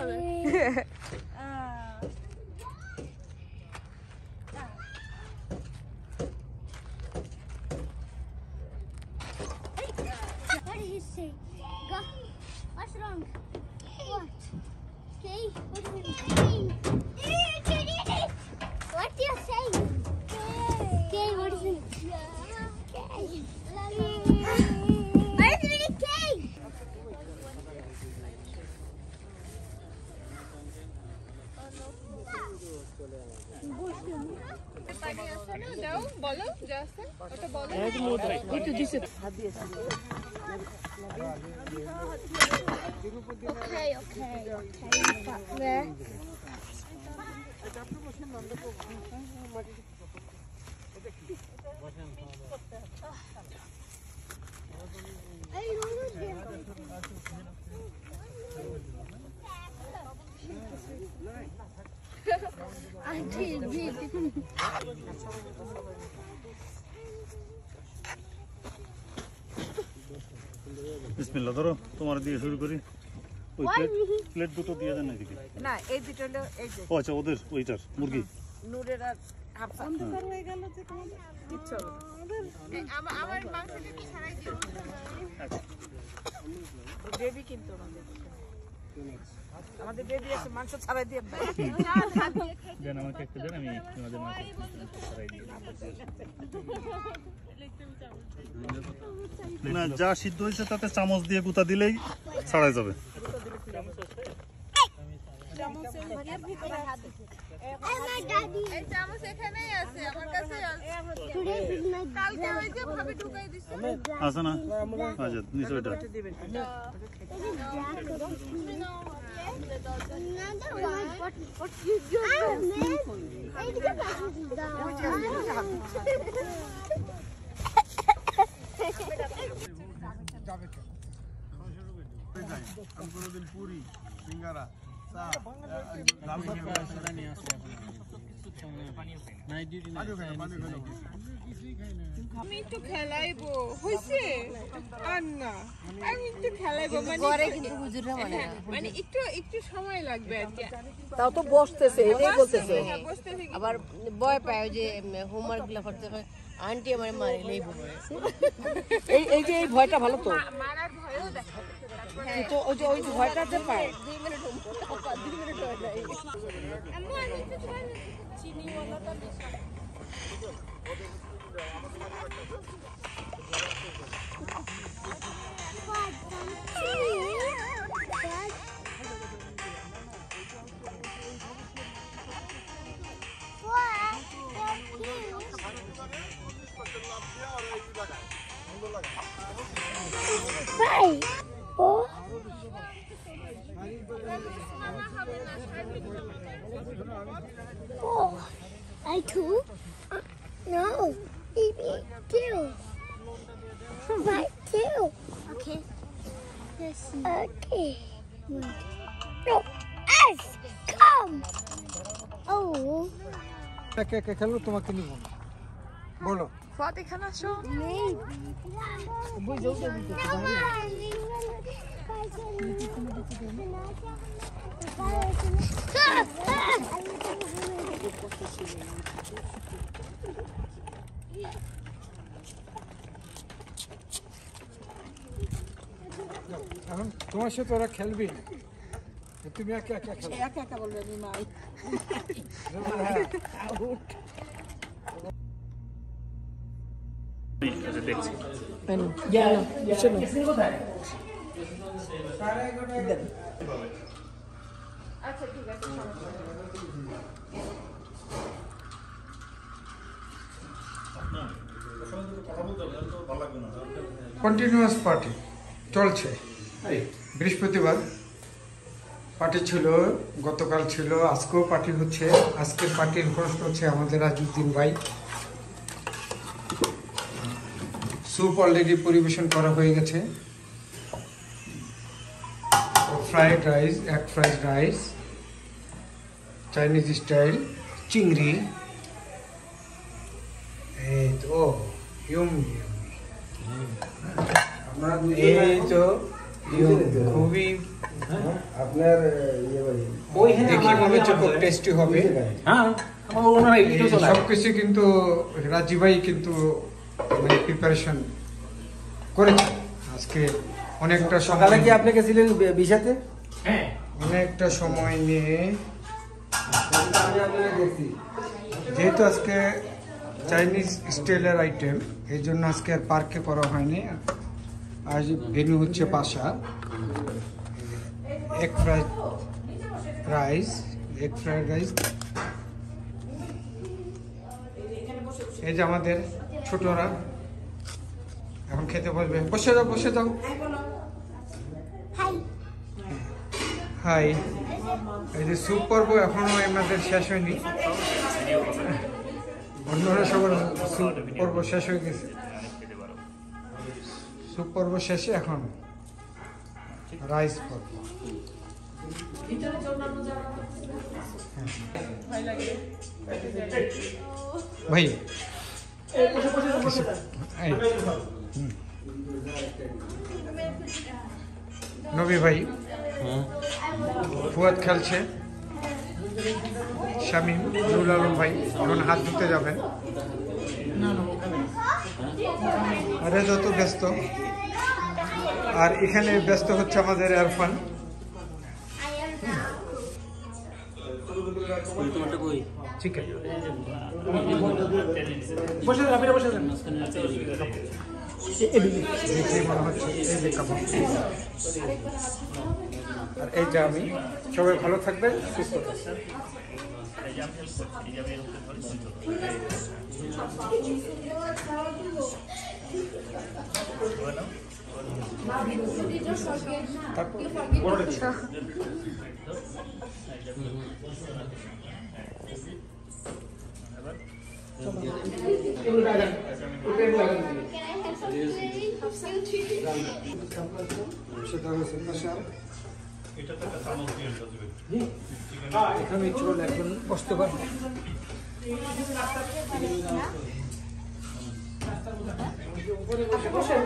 What did he say? What's wrong? What? Okay. What do you say? What do you say? Okay. What is it? Okay. What is it? Okay. যাও বলো যা আছে ওটা বলো একটু দিছে Okay. Where? বিসমিল্লাহ ধরো তোমার দিয়ে শুরু করি ওই প্লেট দুটো দিয়ে দেন নাকি না এই দুটো হলো এই যে ও আচ্ছা ওদের ওইটার মুরগি নূরের আর হাফসা অন্ধকার হয়ে গেল যে তোমাদের কিচ্ছু আমার মাংসটা কি ছাড়াই দিও বেবি কিন্তু আমাদের বেবি আছে মাংস ছাড়াই দিয়ে দেন আমাকে একটা দেন আমি তোমাদের মাংস ছাড়াই দিই না যা সিদ্ধ হয়েছে তাতে চামচ দিয়ে গুতা দিলেই ছাড়াই যাবে এই চামচ এখানেই আছে আমার কাছে কালকে ওই যে ভাবে ঢুকাই দিছে আছে না আচ্ছা নিচে ওইটা What you কোনদিন পুরি সিঙ্গারা আমি একটু খেলাইবো হইছে আর না আমি একটু খেলাইবো মানে একটু সময় লাগবে আর কি তাও তো বসতেছে এটাই বলতেছে আবার ভয় পায় যে হোমওয়ার্ক গুলো করতে হয় আন্টি আমার মারিলেই বলে এই যে এই ভয়টা ভালো তো মারার ভয়ও দেখা তো ওই যে ভয়টা যে পায় 2 মিনিট হয় না আম্মু আমি একটু চিনি ওয়ালাটা মিশা I too? No, baby, too. Right, too. Okay. Yes. Okay. No, us, come. Oh. কে খেলো তোমাকে নিব বলো ফাতে খানা শো এখন তোমার সাথে ওরা খেলবি তুমি একা একা খেলো একা একা বলবে আমি মাই দেখছি আচ্ছা ঠিক আছে কন্টিনিউয়াস পার্টি চলছে বৃহস্পতিবার পার্টি ছিল গতকাল ছিল আজকেও পার্টি হচ্ছে আজকের পার্টির হোস্ট হচ্ছে আমাদের রাজউদ্দিন ভাই স্যুপ অলরেডি পরিবেশন করা হয়ে গেছে ফ্রাইড রাইস এক ফ্রাইড রাইস চাইনিজ স্টাইল চিংড়ি এই তো এই তো খুবই আপনার দেখি মনে হচ্ছে খুব টেস্টি হবে। সবকিছু কিন্তু রাজীব ভাই কিন্তু মানে প্রিপারেশন করেছে আজকে অনেকটা সকালে সময়। কি আপনি গেছিলেন বিশাতে? হ্যাঁ, অনেকটা সময় নিয়ে, যেহেতু আজকে চাইনিজ স্টাইলের আইটেম, এই জন্য আজকে আর পার্কে করা হয়নি। আজ ভেন্যু হচ্ছে বাসা। এগ ফ্রাইড রাইস, এই যে আমাদের ছোটরা এখন খেতে বসবে। বসে যাও। হাই। এই যে স্যুপ পর্ব এখনো আমাদের শেষ হয়নি, অন্যরা সবার স্যুপ পর্ব শেষ হয়ে গেছে। স্যুপ পর্ব শেষে এখন রাইস পর্ব। ভাই নবী ভাই, ফুয়াদ খেলছে, শামীম, নুরুল আলম ভাই এখন হাত ধুতে যাবেন। আরে যত ব্যস্ত, আর এখানে ব্যস্ত হচ্ছে আমাদের ইরফান। চিকেন দেখে মনে হচ্ছে এই যে কাবাব। আর এই যে আমি। সবাই ভালো থাকবেন, সুস্থ এখানে চল, এখন বসতে পারবো। বসে